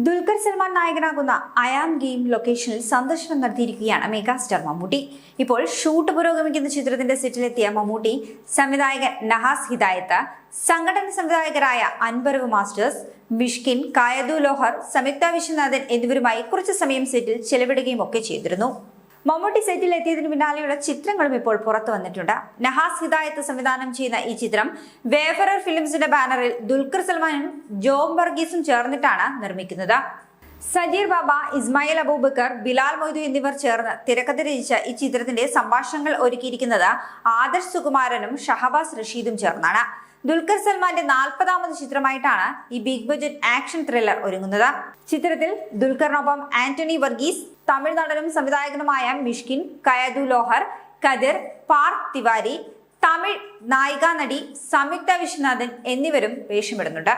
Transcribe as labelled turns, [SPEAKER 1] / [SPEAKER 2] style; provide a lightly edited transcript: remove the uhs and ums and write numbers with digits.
[SPEAKER 1] ദുൽഖർ സൽമാൻ നായകനാകുന്ന I am game ലൊക്കേഷനിൽ സന്ദർശനം നടത്തിയിരിക്കുകയാണ് മെഗാസ്റ്റാർ മമ്മൂട്ടി. ഇപ്പോൾ ഷൂട്ട് പുരോഗമിക്കുന്ന ചിത്രത്തിന്റെ സെറ്റിലെത്തിയ മമ്മൂട്ടി സംവിധായകൻ നഹാസ് ഹിദായത്ത്, സംഘടന സംവിധായകരായ അൻബർവ് മാസ്റ്റേഴ്സ്, മിഷ്കിൻ, കായതു ലോഹർ, സംയുക്ത വിശ്വനാഥൻ എന്നിവരുമായി കുറച്ചു സമയം സെറ്റിൽ ചെലവിടുകയും ഒക്കെ ചെയ്തിരുന്നു. മമ്മൂട്ടി സെറ്റിൽ എത്തിയതിനു പിന്നാലെയുള്ള ചിത്രങ്ങളും ഇപ്പോൾ പുറത്തു വന്നിട്ടുണ്ട്. നഹാസ് ഹിദായത്ത് സംവിധാനം ചെയ്യുന്ന ഈ ചിത്രം വേഫറർ ഫിലിംസിന്റെ ബാനറിൽ ദുൽഖർ സൽമാനും ജോം വർഗീസും ചേർന്നിട്ടാണ് നിർമ്മിക്കുന്നത്. സജീർ ബാബ, ഇസ്മായിൽ അബൂബക്കർ, ബിലാൽ മൊയ്തു എന്നിവർ ചേർന്ന് തിരക്കഥ രചിച്ച ഈ ചിത്രത്തിന്റെ സംഭാഷണങ്ങൾ ഒരുക്കിയിരിക്കുന്നത് ആദർശ് സുകുമാരനും ഷഹബാസ് റഷീദും ചേർന്നാണ്. ദുൽഖർ സൽമാന്റെ 40ാമത് ചിത്രമായിട്ടാണ് ഈ ബിഗ് ബഡ്ജറ്റ് ആക്ഷൻ ത്രില്ലർ ഒരുങ്ങുന്നത്. ചിത്രത്തിൽ ദുൽഖറിനൊപ്പം ആന്റണി വർഗീസ്, തമിഴ് നടനും സംവിധായകനുമായ മിഷ്കിൻ, കയതു ലോഹർ, കദിർ, പാർത്ഥ് തിവാരി, തമിഴ് നായികാ നടി സംയുക്ത വിശ്വനാഥൻ എന്നിവരും വേഷമിടുന്നുണ്ട്.